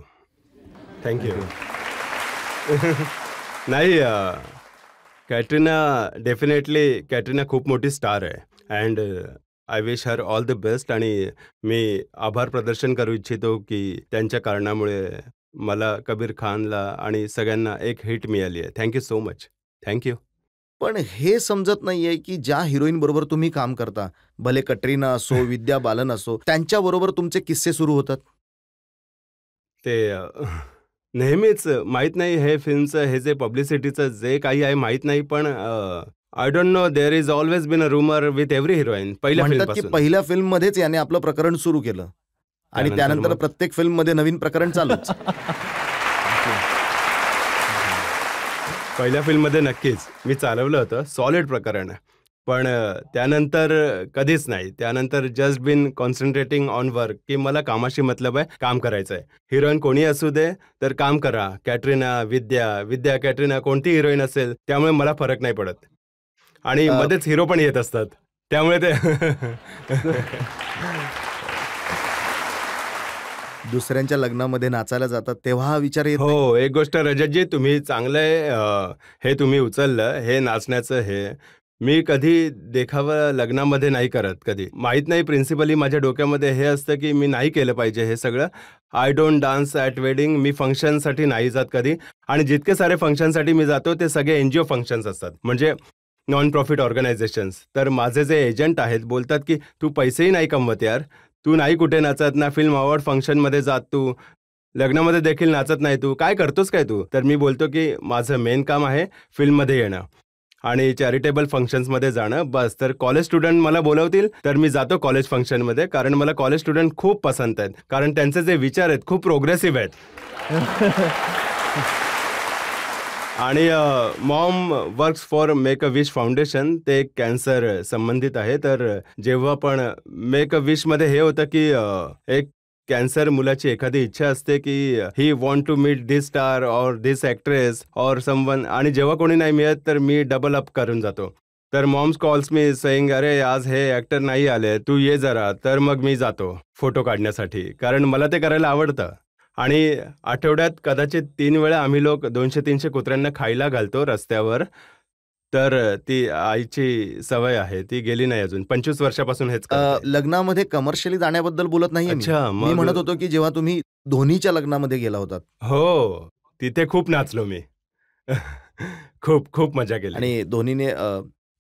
नाही, कॅटरीना खूप मोठी स्टार आहे and I wish her all the best. आणि मी आभार प्रदर्शन करू इच्छितो की त्यांच्या कारणामुळे मला कबीर खानला आणि सगळ्यांना एक हिट मिळाली आहे. Thank you so much. थँक्यू. पण हे समजत नाहीये की ज्या हिरोईन बरोबर तुम्ही काम करता, भले कटरीना असो विद्या बालन असो, त्यांच्याबरोबर तुमचे किस्से सुरू होतात. ते नेहमीच माहीत नाही, हे फिल्मचं हे जे पब्लिसिटीचं जे काही आहे माहीत नाही, पण I don't know, there is always been a rumour with every heroine. म्हणतात की पहिल्या फिल्म मध्येच याने आपलं प्रकरण सुरू केलं आणि त्यानंतर प्रत्येक फिल्म मध्ये नवीन प्रकरण चालूच. पहिल्या फिल्ममध्ये नक्कीच मी चालवलं होतं सॉलिड प्रकरण, पण त्यानंतर कधीच नाही. त्यानंतर just been concentrating on work, की मला कामाशी मतलब आहे, काम करायचं आहे. हिरोईन कोणी असू दे तर काम करा. कॅटरीना, विद्या, कॅटरीना, कोणती हिरोईन असेल, त्यामुळे मला फरक नाही पडत. आणि मध्येच हिरो पण येत असतात, त्यामुळे ते दुसऱ्यांच्या लग्नामध्ये नाचायला जातात तेव्हा हा विचार येत नाही? हो, एक गोष्ट रजतजी, तुम्ही चांगलं हे तुम्ही उचललं, हे नाचण्याचं हे मी कधी देखावा लग्नामध्ये नाही करत. कधी माहीत नाही, प्रिन्सिपली माझ्या डोक्यामध्ये हे असतं की मी नाही केलं पाहिजे हे सगळं. I don't dance at wedding. मी फंक्शनसाठी नाही जात कधी, आणि जितके सारे फंक्शनसाठी मी जातो ते सगळे NGO फंक्शन्स असतात, म्हणजे नॉन प्रॉफिट ऑर्गनायझेशन्स. तर माझे जे एजंट आहेत बोलतात की तू पैसेही नाही कमवत यार, तू नाही कुठे नाचत, ना फिल्म अवॉर्ड फंक्शनमध्ये जात, तू लग्नामध्ये देखील नाचत नाही, तू काय करतोस काय तू? तर मी बोलतो की माझं मेन काम आहे फिल्ममध्ये येणं आणि चॅरिटेबल फंक्शन्समध्ये जाणं, बस. तर कॉलेज स्टुडंट मला बोलवतील तर मी जातो कॉलेज फंक्शनमध्ये, कारण मला कॉलेज स्टुडंट खूप पसंत आहेत, कारण त्यांचे जे विचार आहेत खूप प्रोग्रेसिव्ह आहेत. आणि Maugham works for make a wish foundation, ते कॅन्सर संबंधित आहे. तर जेव्हा पण मेक अ विशमध्ये हे होतं की एक कॅन्सर मुलाची एखादी इच्छा असते की he want to meet this star or this actress or someone, आणि जेव्हा कोणी नाही मिळत तर मी डबल अप करून जातो. तर मॉम्स कॉल्स मी सेईंग, अरे आज हे ॲक्टर नाही आले, तू ये जरा. तर मग मी जातो फोटो काढण्यासाठी, कारण मला ते करायला आवडतं. आणि आठवड्यात कदाचित 3 वेळा आम्ही लोक 200-300 कुत्र्यांना खायला घालतो रस्त्यावर. तर ती आईची सवय आहे, ती गेली नाही अजून. 25 वर्षापासून हेच करते. लग्नामध्ये कमर्शियली जाण्याबद्दल बोलत नाहीये मी. अच्छा, मी म्हणत होतो की जेव्हा तुम्ही धोनीच्या लग्नामध्ये गेला होतात. हो, तिथे खूप नाचलो मी. खूप खूप मजा केली. आणि धोनीने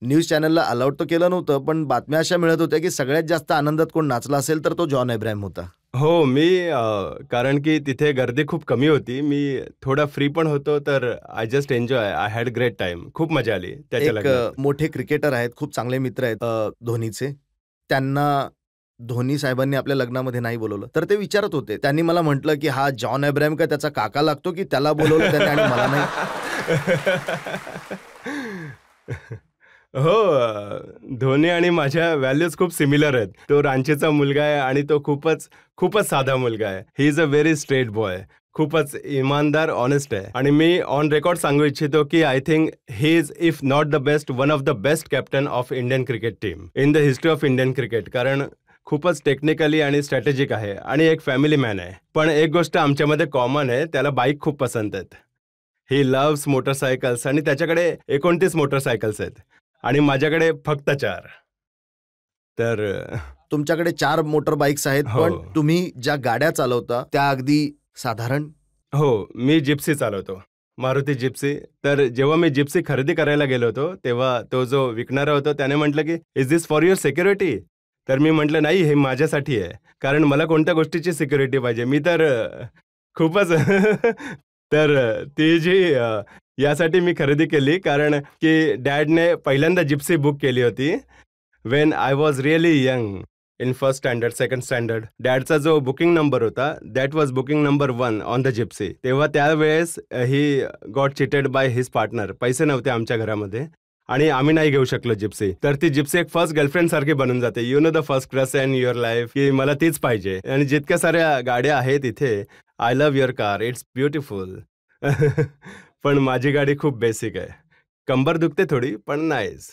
न्यूज चॅनलला अलाउड तर केलं नव्हतं, पण बातम्या अशा मिळत होत्या की सगळ्यात जास्त आनंदात कोण नाचला असेल तर तो जॉन अब्राहम होता. हो, मी कारण की तिथे गर्दी खूप कमी होती, मी थोडा फ्री पण होतो, तर I just enjoy. I had great time. खूप मजा आली त्याच्या लग्नात. एक मोठे क्रिकेटर आहेत, खूप चांगले मित्र आहेत धोनीचे. त्यांना धोनी साहेबांनी आपल्या लग्नामध्ये नाही बोलवलं, तर ते विचारत होते. त्यांनी मला म्हटलं की हा जॉन अब्राहम का त्याचा काका लागतो की त्याला बोलवलं त्याने आणि मला नाही. हो, धोनी आणि माझ्या व्हॅल्यूज खूप सिमिलर आहेत. तो रांचीचा मुलगा आहे आणि तो खूपच साधा मुलगा आहे. He is a very straight boy. खूपच इमानदार, ऑनेस्ट आहे. आणि मी ऑन रेकॉर्ड सांगू इच्छितो की I think he is, if not the best, one of the best captain of Indian cricket team in the history of Indian cricket. कारण खूपच टेक्निकली आणि स्ट्रॅटेजिक आहे आणि एक फॅमिली मॅन आहे. पण एक गोष्ट आमच्यामध्ये कॉमन आहे, त्याला बाईक खूप पसंत आहेत. ही लव्स मोटरसायकल्स, आणि त्याच्याकडे 29 मोटरसायकल्स आहेत आणि माझ्याकडे फक्त 4. तर तुमच्याकडे 4 मोटर बाईक्स आहेत. हो. पण तुम्ही ज्या गाड्या चालवता त्या अगदी साधारण. हो, मी जिप्सी चालवतो, मारुती जिप्सी. तर जेव्हा मी जिप्सी खरेदी करायला गेलो होतो तेव्हा तो जो विकणारा होता त्याने म्हटलं की is this for your security? तर मी म्हटलं नाही, हे माझ्यासाठी आहे, कारण मला कोणत्या गोष्टीची सिक्युरिटी पाहिजे. मी तर खूपच तर ती जी यासाठी मी खरेदी केली, कारण की डॅडने पहिल्यांदा जिप्सी बुक केली होती when I was really young, in first standard, second standard. डॅडचा जो बुकिंग नंबर होता that was booking number 1 on the Gypsy. तेव्हा त्यावेळेस he got cheated by his partner. पैसे नव्हते आमच्या घरामध्ये आणि आम्ही नाही घेऊ शकलो जिप्सी. तर ती जिप्सी एक फर्स्ट गर्लफ्रेंड सारखी बनून जाते. You know the first crush in your life, की मला तीच पाहिजे. आणि जितक्या साऱ्या गाड्या आहेत इथे I love your car, it's beautiful. पण माझी गाडी खूप बेसिक आहे. कंबर दुखते थोडी, पण नाहीच.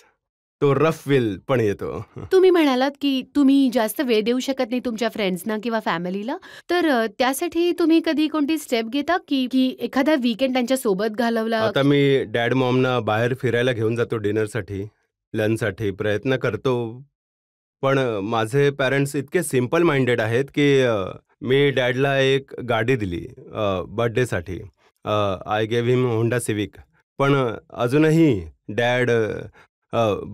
तो रफ व्हील पण येतो. तुम्ही म्हणालात की तुम्ही जास्त वेळ देऊ शकत नाही तुमच्या फ्रेंड्सना किंवा फॅमिलीला, तर त्यासाठी तुम्ही कधी कोणती स्टेप घेता की एखादा वीकेंड त्यांच्या सोबत घालवला? आता मी डॅड मॉमना बाहेर फिरायला घेऊन जातो डिनरसाठी, लंचसाठी प्रयत्न करतो. पण माझे पॅरेंट्स इतके सिम्पल माइंडेड आहेत की मी डॅडला एक गाडी दिली बर्थडेसाठी. I gave him Honda Civic. पण अजूनही डॅड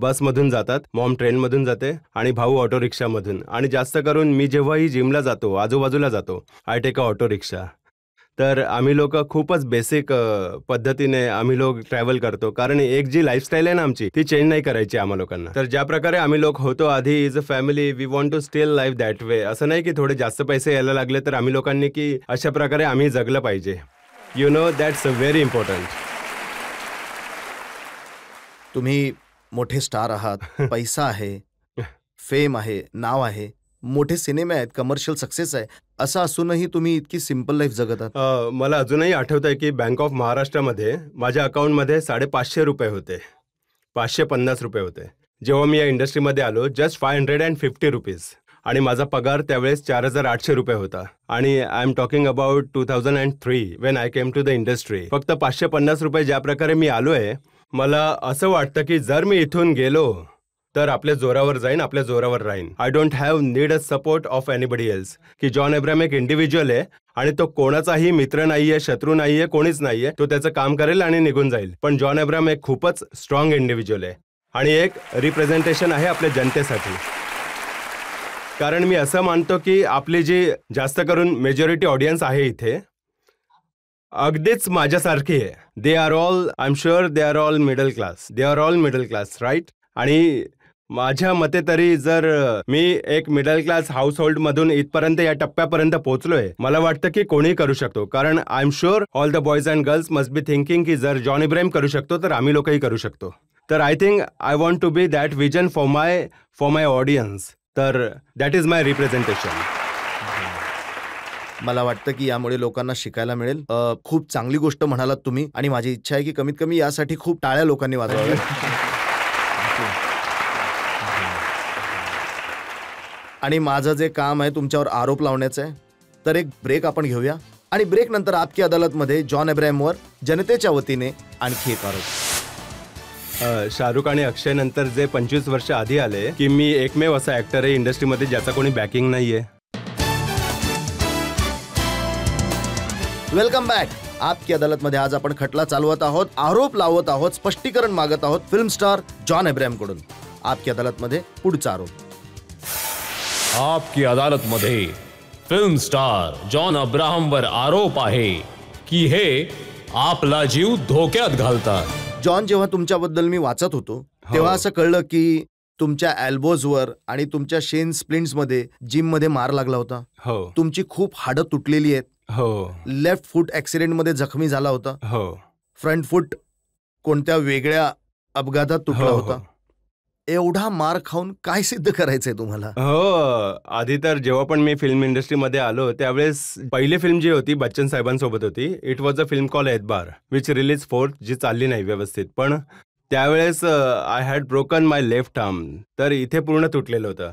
बसमधून जातात, मॉम ट्रेनमधून जाते आणि भाऊ ऑटो रिक्षामधून. आणि जास्त करून मी जेव्हाही जिमला जातो, आजूबाजूला जातो, I take a auto rickshaw. तर आम्ही लोक खूपच बेसिक पद्धतीने आम्ही लोक ट्रॅव्हल करतो. कारण एक जी लाईफस्टाईल आहे ना आमची, ती चेंज नाही करायची आम्हा लोकांना. तर ज्या प्रकारे आम्ही लोक होतो आधी is a family, we want to still life that way. असं नाही की थोडे जास्त पैसे यायला लागले तर आम्ही लोकांनी की अशा प्रकारे आम्ही जगलं पाहिजे. You know, that's very important. तुम्ही मोठे स्टार आहात, पैसा आहे, फेम आहे, नाव आहे, मोठे सिनेमे आहेत, कमर्शियल सक्सेस आहे, असं असूनही तुम्ही इतकी सिम्पल लाईफ जगत आहात. मला अजूनही आठवत आहे की बँक ऑफ महाराष्ट्रामध्ये माझ्या अकाउंटमध्ये 550 रुपये होते, 550 रुपये होते. जेव्हा मी या इंडस्ट्रीमध्ये आलो जस्ट 550 रुपीज. आणि माझा पगार त्यावेळेस 4800 रुपये होता. आणि I am talking about 2003 when I came to the industry. फक्त 550 रुपये ज्या प्रकारे मी आलो आहे, मला असं वाटतं की जर मी इथून गेलो तर आपल्या जोरावर जाईन, आपल्या जोरावर राहीन. I don't have need a support of anybody else. की जॉन अब्राहम एक इंडिव्हिज्युअल आहे आणि तो कोणाचाही मित्र नाहीये, शत्रू नाहीये, कोणीच नाहीये. तो त्याचं काम करेल आणि निघून जाईल. पण जॉन अब्राहम एक खूपच स्ट्रॉंग इंडिव्हिज्युअल आहे आणि एक रिप्रेझेंटेशन आहे आपल्या जनतेसाठी. कारण मी असं मानतो की आपली जी जास्त करून मेजॉरिटी ऑडियन्स आहे इथे अगदीच माझ्यासारखी आहे. They are all, I am sure they are all middle class. They are all middle class, right? आणि माझ्या मते तरी जर मी एक मिडल क्लास हाऊसहोल्डमधून इथपर्यंत या टप्प्यापर्यंत पोहोचलोय, मला वाटतं की कोणीही करू शकतो. कारण I am sure all the boys and girls must be thinking की जर जॉन इब्राहिम करू शकतो तर आम्ही लोकही करू शकतो. तर I think I want to be that vision for my audience. तर दॅट इज माय रिप्रेझेंटेशन. मला वाटतं की यामुळे लोकांना शिकायला मिळेल. खूप चांगली गोष्ट म्हणालात तुम्ही आणि माझी इच्छा आहे की कमीत कमी यासाठी खूप टाळ्या लोकांनी वाजवाव्या. आणि माझं जे काम आहे तुमच्यावर आरोप लावण्याचं आहे. तर एक ब्रेक आपण घेऊया आणि ब्रेक नंतर आपकी अदालतमध्ये जॉन अब्राहमवर जनतेच्या वतीने आणखी एक आरोप. शाहरुख आणि अक्षय नंतर जे 25 वर्ष आधी आले की मी एकमेव असा ऍक्टर आहे इंडस्ट्रीमध्ये ज्याचा कोणी बॅकिंग नाहीये. Welcome back. आपकी अदालतमध्ये आज आपण खटला चालवत आहोत, आरोप लावत आहोत, स्पष्टीकरण मागत आहोत फिल्म स्टार जॉन अब्राहमकडून. आपकी अदालतमध्ये पुढचा आरोप. आपकी अदालतमध्ये फिल्म स्टार जॉन अब्राहमवर आरोप आहे की हे आपला जीव धोक्यात घालतात. जॉन, जेव्हा तुमच्याबद्दल मी वाचत होतो तेव्हा असं कळलं की तुमच्या एल्बोजवर आणि तुमच्या शेन स्प्लिंट्समध्ये जिममध्ये मार लागला होता. हो. तुमची खूप हाडं तुटलेली आहेत. हो. लेफ्ट फूट ऍक्सिडेंटमध्ये जखमी झाला होता. हो. फ्रंट फूट कोणत्या वेगळ्या अपघातात तुटला होता. एवढा मार खाऊन काय सिद्ध करायचंय तुम्हाला? हो. आधी तर जेव्हा पण मी फिल्म इंडस्ट्रीमध्ये आलो त्यावेळेस पहिली फिल्म जी होती बच्चन साहेबांसोबत होती. It was a film call एतबार विच रिलीज 4th, जी चालली नाही व्यवस्थित. पण त्यावेळेस I had broken my left arm. तर इथे पूर्ण तुटलेलं होतं.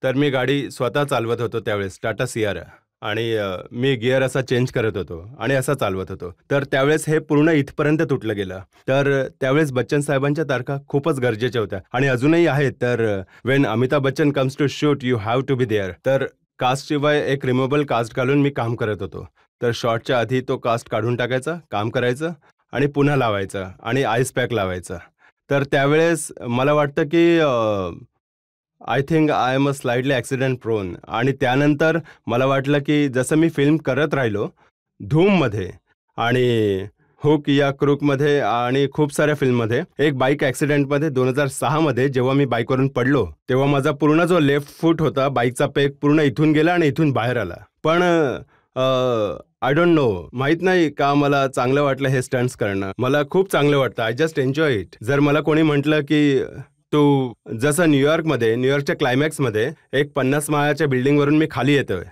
तर मी गाडी स्वतः चालवत होतो त्यावेळेस, टाटा सियारा. आणि मी गिअर असा चेंज करत होतो आणि असा चालवत होतो. तर त्यावेळेस हे पूर्ण इथपर्यंत तुटलं गेलं. तर त्यावेळेस बच्चन साहेबांच्या तारखा खूपच गरजेच्या होत्या आणि अजूनही आहेत. तर when Amitabh Bachchan comes to shoot you have to be there. तर कास्टशिवाय एक रिमूव्हेबल कास्ट घालून मी काम करत होतो. तर शॉटच्या आधी तो कास्ट काढून टाकायचा, काम करायचं आणि पुन्हा लावायचं आणि आईस पॅक लावायचा. तर त्यावेळेस मला वाटतं की I think I am a slightly accident prone. आणि त्यानंतर मला वाटलं की जसं मी फिल्म करत राहिलो धूममध्ये आणि हुक या क्रूकमध्ये आणि खूप साऱ्या फिल्ममध्ये, एक बाईक ॲक्सिडेंटमध्ये 2006मध्ये जेव्हा मी बाईकवरून पडलो तेव्हा माझा पूर्ण जो लेफ्ट फूट होता बाईकचा पेग पूर्ण इथून गेला आणि इथून बाहेर आला. पण आय डोंट नो, माहीत नाही का मला चांगलं वाटलं हे स्टंट्स करणं. मला खूप चांगलं वाटतं. I just enjoy it. जर मला कोणी म्हटलं की तू जसं न्यूयॉर्कच्या क्लायमॅक्समध्ये एक 50 माळ्याच्या बिल्डिंगवरून मी खाली येतोय,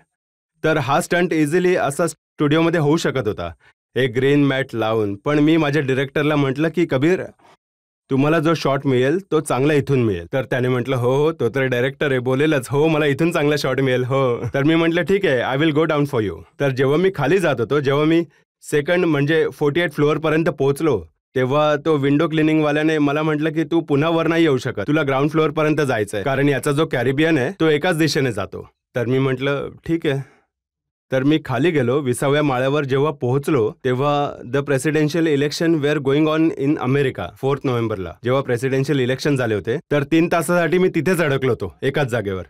तर हा स्टंट इझिली असा स्टुडिओमध्ये होऊ शकत होता, एक ग्रीन मॅट लावून. पण मी माझ्या डिरेक्टरला म्हटलं की कबीर, तुम्हाला जो शॉट मिळेल तो चांगला इथून मिळेल. तर त्याने म्हटलं हो हो, तो तर डायरेक्टर आहे, बोलेलच हो मला इथून चांगला शॉट मिळेल हो. तर मी म्हटलं ठीक आहे, I will go down for you. तर जेव्हा मी खाली जात होतो, जेव्हा मी सेकंड म्हणजे 48 फ्लोअरपर्यंत पोहोचलो, तेव्हा तो विंडो क्लिनिंगवाल्याने मला म्हटलं की तू पुन्हा वर नाही येऊ शकत, तुला ग्राउंड फ्लोअरपर्यंत जायचंय, कारण याचा जो कॅरिबियन आहे तो एकाच दिशेने जातो. तर मी म्हटलं ठीक आहे. तर मी खाली गेलो. 20व्या माळ्यावर जेव्हा पोहोचलो तेव्हा the presidential election were going on in America 4 नोव्हेंबरला जेव्हा प्रेसिडेन्शियल इलेक्शन झाले होते, तर 3 तासासाठी मी तिथेच अडकलो होतो एकाच जागेवर.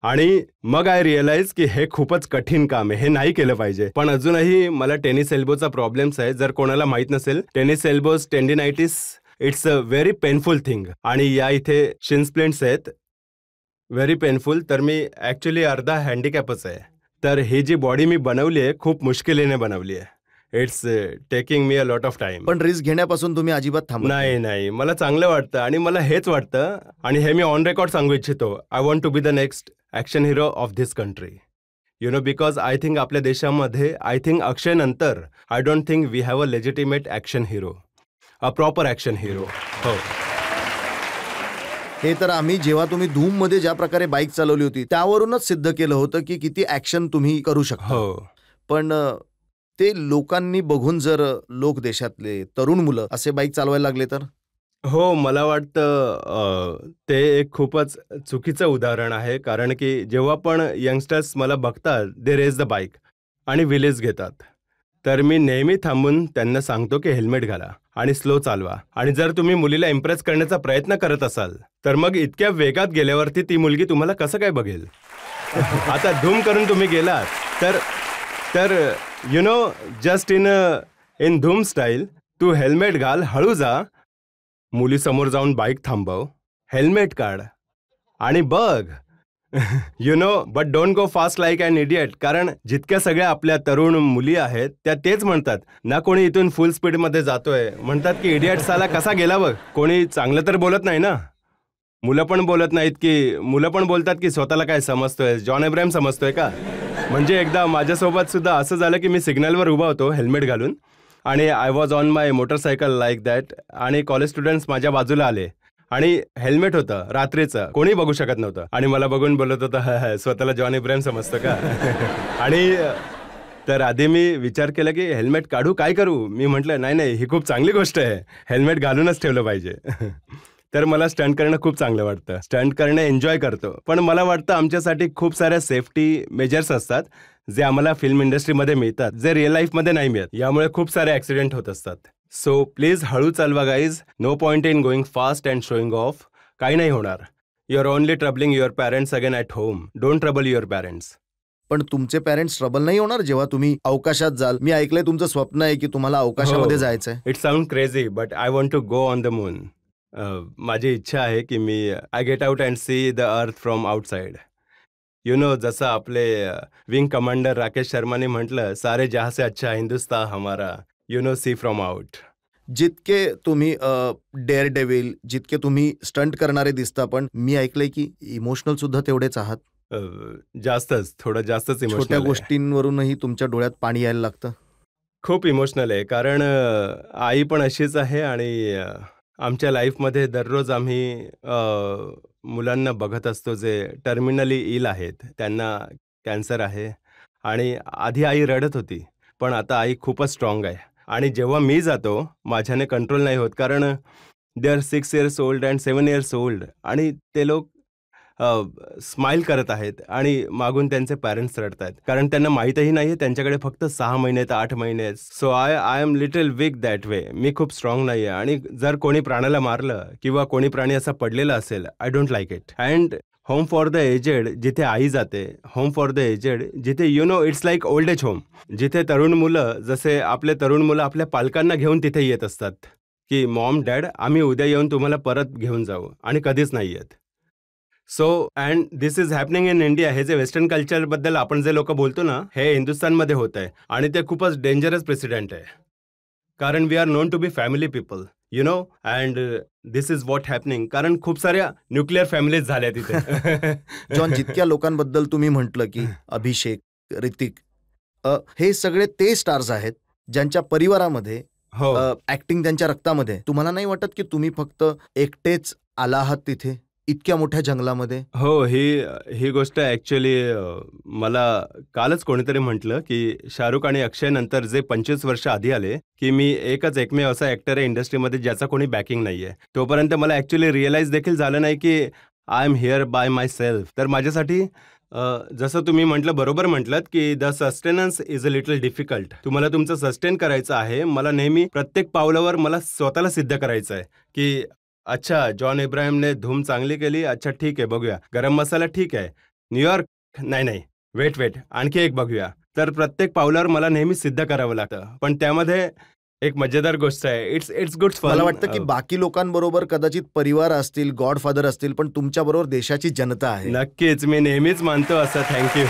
आणि मग आय रिअलाइज की हे खूपच कठीण काम आहे, हे नाही केलं पाहिजे. पण अजूनही मला टेनिस एल्बोचा प्रॉब्लेम्स आहे. जर कोणाला माहित नसेल, tennis elbows tendinitis it's a very painful thing. आणि या इथे शिन स्प्लिंट्स आहेत, व्हेरी पेनफुल. तर मी ॲक्च्युली अर्धा हँडिकॅपच आहे. तर ही जी बॉडी मी बनवली आहे खूप मुश्किलीने बनवली आहे. It's taking me a lot of time. पण रिस्क घेण्यापासून तुम्ही अजिबात थांबत नाही नाही, मला चांगलं वाटतं आणि मला हेच वाटतं, आणि हे मी ऑन रेकॉर्ड सांगू इच्छितो, I want to be the next action hero of this country. You know, because I think आपल्या देशामध्ये, आय थिंक अक्षय नंतर I don't think we have a legitimate action hero, a proper action hero. हो, हे तर आम्ही जेव्हा तुम्ही धूममध्ये ज्या प्रकारे बाईक चालवली होती त्यावरूनच सिद्ध केलं होतं की किती ॲक्शन तुम्ही करू शकता. हो. पण ते लोकांनी बघून जर लोक देशातले तरुण मुलं असे बाईक चालवायला लागले तर? हो, मला वाटतं ते एक खूपच चुकीचं उदाहरण आहे. कारण की जेव्हा पण यंगस्टर्स मला बघतात, दे रेज द बाईक आणि विलेज घेतात, तर मी नेहमी थांबून त्यांना सांगतो की हेल्मेट घाला आणि स्लो चालवा. आणि जर तुम्ही मुलीला इम्प्रेस करण्याचा प्रयत्न करत असाल, तर मग इतक्या वेगात गेल्यावरती ती मुलगी तुम्हाला कसं काय बघेल? आता धूम करून तुम्ही गेलात तर यु नो, जस्ट इन धूम स्टाईल, तू हेल्मेट घाल, हळू जा, मुलीसमोर जाऊन बाईक थांबव, हेल्मेट काढ आणि बघ. You know, but don't go fast like an idiot. कारण जितक्या सगळ्या आपल्या तरुण मुली आहेत त्या तेच म्हणतात ना, कोणी इथून फुल स्पीडमध्ये जातोय, म्हणतात की इडियट साला कसा गेला बघ. कोणी चांगलं तर बोलत नाही ना. मुलं पण बोलत नाहीत, की मुलं पण बोलतात की स्वतःला काय समजतोय, जॉन अब्राहम समजतोय का. म्हणजे एकदा माझ्यासोबत सुद्धा असं झालं की मी सिग्नलवर उभा होतो हेल्मेट घालून, आणि I was on my motorcycle like that, आणि कॉलेज स्टुडंट्स माझ्या बाजूला आले आणि हेल्मेट होतं रात्रीचं, कोणी बघू शकत नव्हतं, आणि मला बघून बोलत होतं स्वतःला जॉन इब्राहिम समजतं का. आणि तर आधी मी विचार केला की हेल्मेट काढू, काय करू. मी म्हटलं नाही नाही, ही खूप चांगली गोष्ट आहे, हेल्मेट घालूनच ठेवलं पाहिजे. तर मला स्टंट करणं खूप चांगलं वाटतं, स्टंट करणं एन्जॉय करतो. पण मला वाटतं आमच्यासाठी खूप साऱ्या सेफ्टी मेजर्स असतात जे आम्हाला फिल्म इंडस्ट्रीमध्ये मिळतात, जे रिअल लाईफमध्ये नाही मिळत. यामुळे खूप सारे ॲक्सिडेंट होत असतात. सो प्लीज हळू चालवा guys, no point in going fast and showing off. काही नाही होणार. You are only troubling your parents again at home. Don't trouble your parents. पण तुमचे पॅरेंट्स ट्रबल नाही होणार जेव्हा तुम्ही अवकाशात जाल? मी ऐकलंय तुमचं स्वप्न आहे की तुम्हाला अवकाशामध्ये जायचंय. It sound crazy but I want to go on the moon. माझी इच्छा आहे की मी I get out and see the earth from outside. You know, जसं आपले विंग कमांडर राकेश शर्माने म्हटलं, सारे जहाँ से अच्छा हिंदुस्तान हमारा, you know, see from out. जितके तुम्ही डेअर डेव्हिल, जितके तुम्ही स्टंट करणारे दिसता, पण मी ऐकलंय की इमोशनल सुद्धा तेवढेच आहात. जास्तच, थोडं जास्तच इमोशनल. छोट्या गोष्टींवरूनही तुमच्या डोळ्यात पाणी यायला लागतं. खूप इमोशनल आहे, कारण आई पण अशीच आहे. आणि आमच्या लाईफमध्ये दररोज आम्ही मुलांना बघत असतो जे टर्मिनली इल आहेत, त्यांना कॅन्सर आहे. आणि आधी आई रडत होती, पण आता आई खूपच स्ट्रॉंग आहे. आणि जेव्हा मी जातो, माझ्याने कंट्रोल नाही होत, कारण they are 6 years old and 7 years old, आणि ते लोक स्माईल करत आहेत आणि मागून त्यांचे पॅरेंट्स रडत आहेत, कारण त्यांना माहीतही नाही आहे त्यांच्याकडे फक्त 6 महिने ते 8 महिने आहेत. So I am little weak that way. मी खूप स्ट्रॉंग नाही आहे. आणि जर कोणी प्राण्याला मारलं किंवा कोणी प्राणी असा पडलेला असेल, I don't like it. And home for the aged जिथे आई जाते, होम फॉर द एजेड जिथे you know it's like old age home, जिथे तरुण मुलं, जसे आपले तरुण मुलं आपल्या पालकांना घेऊन तिथे येत असतात की मॉम डॅड आम्ही उद्या येऊन तुम्हाला परत घेऊन जाऊ, आणि कधीच नाही येत. So and this is happening in India. हे जे वेस्टर्न कल्चरबद्दल आपण जे लोक बोलतो ना, हे हिंदुस्थानमध्ये होत आहे, आणि ते खूपच डेंजरस प्रेसिडेंट आहे, कारण we are known to be family people, you know, and this is what happening. कारण खूप साऱ्या न्यूक्लिअर फॅमिलीज झाल्या तिथे. जॉन, जितक्या लोकांबद्दल तुम्ही म्हटलं की अभिषेक, ऋतिक, हे सगळे ते स्टार्स आहेत ज्यांच्या परिवारामध्ये हो ऍक्टिंग त्यांच्या रक्तामध्ये. तुम्हाला नाही वाटत की तुम्ही फक्त एकटेच आला आहात तिथे इतक्या मोठ्या जंगलामध्ये? हो, ही गोष्ट ॲक्च्युली मला कालच कोणीतरी म्हटलं की शाहरुख आणि अक्षय नंतर जे 25 वर्ष आधी आले की मी एकच एकमेव असा ॲक्टर आहे इंडस्ट्रीमध्ये ज्याचा कोणी बॅकिंग नाही आहे. तोपर्यंत मला ॲक्च्युली रिअलाईज देखील झालं नाही की I am here by myself. तर माझ्यासाठी जसं तुम्ही म्हटलं, बरोबर म्हटलं की the sustenance is a little difficult. तुम्हाला तुमचं सस्टेन करायचं आहे. मला नेहमी प्रत्येक पावलावर मला स्वतःला सिद्ध करायचं आहे की अच्छा, जॉन इब्राहिमने धूम चांगली केली, अच्छा ठीक आहे बघूया. गरम मसाला ठीक आहे. न्यूयॉर्क नाही, वेट आणखी एक बघूया. तर प्रत्येक पावलावर मला नेहमी सिद्ध करावं लागतं. पण त्यामध्ये एक मजेदार गोष्ट आहे. It's good fun. मला वाटतं की बाकी लोकांबरोबर कदाचित परिवार असतील, गॉडफादर असतील, पण तुमच्या बरोबर देशाची जनता आहे. नक्कीच, मी नेहमीच मानतो असं. थँक्यू.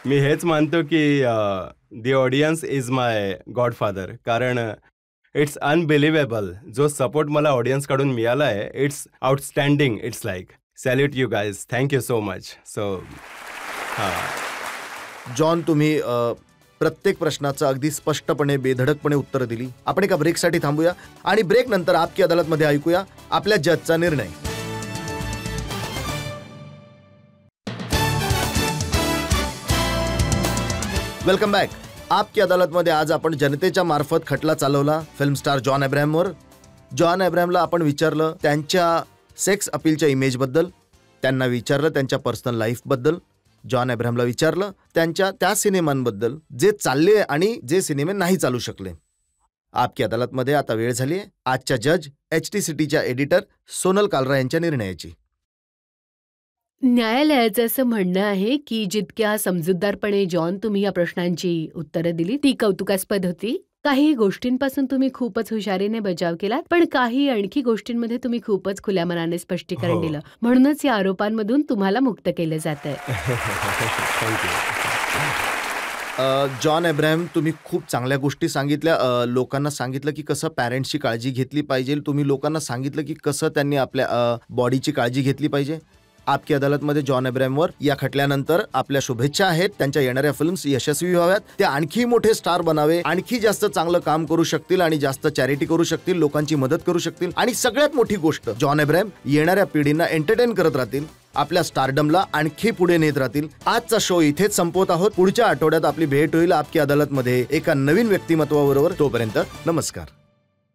मी हेच मानतो की दी ऑडियन्स इज माय गॉडफादर. कारण इट्स अनबिलिव्हेबल जो सपोर्ट मला ऑडियन्सकडून मिळाला आहे. It's outstanding. It's like salute you guys. Thank you so much. So John, तुम्ही प्रत्येक प्रश्नाचं अगदी स्पष्टपणे बेधडकपणे उत्तरं दिली. आपण एका ब्रेकसाठी थांबूया आणि ब्रेक नंतर आपकी अदालतमध्ये ऐकूया आपल्या जजचा निर्णय. Welcome back. आपकी अदालतमध्ये आज आपण जनतेच्या मार्फत खटला चालवला फिल्म स्टार जॉन अब्राहमवर. जॉन अब्राहमला आपण विचारलं त्यांच्या सेक्स अपीलच्या इमेजबद्दल, त्यांना विचारलं त्यांच्या पर्सनल लाईफबद्दल, जॉन अब्राहमला विचारलं त्यांच्या त्या सिनेमांबद्दल जे चालले आणि जे सिनेमे नाही चालू शकले. आपकी अदालतमध्ये आता वेळ झाली आहे आजच्या जज HTCTच्या एडिटर सोनल कालरा यांच्या निर्णयाची. न्यायालयाचं असं म्हणणं आहे की जितक्या समजूतदारपणे जॉन तुम्ही या प्रश्नांची उत्तरं दिली ती कौतुकास्पद होती. काही गोष्टींपासून तुम्ही खूपच हुशारीने बचाव केलात, पण काही आणखी गोष्टींमध्ये तुम्ही खूपच खुल्या मनाने स्पष्टीकरण दिलं. म्हणूनच या आरोपांमधून तुम्हाला मुक्त केलं जातंय. जॉन अब्राहम, तुम्ही खूप चांगल्या गोष्टी सांगितल्या. लोकांना सांगितलं की कसं पॅरेंट्सची काळजी घेतली पाहिजे. तुम्ही लोकांना सांगितलं की कसं त्यांनी आपल्या बॉडीची काळजी घेतली पाहिजे. आपकी अदालतमध्ये जॉन अब्राहमवर या खटल्यानंतर आपल्या शुभेच्छा आहेत. त्यांच्या येणाऱ्या फिल्म्स यशस्वी व्हाव्यात, ते आणखी मोठे स्टार बनावे, आणखी जास्त चांगलं काम करू शकतील आणि जास्त चॅरिटी करू शकतील, लोकांची मदत करू शकतील. आणि सगळ्यात मोठी गोष्ट, जॉन अब्राहम येणाऱ्या पिढींना एंटरटेन करत राहतील, आपल्या स्टारडमला आणखी पुढे नेत राहतील. आजचा शो इथेच संपवत आहोत. पुढच्या आठवड्यात आपली भेट होईल आपकी अदालतमध्ये एका नवीन व्यक्तिमत्वाबरोबर. तोपर्यंत नमस्कार.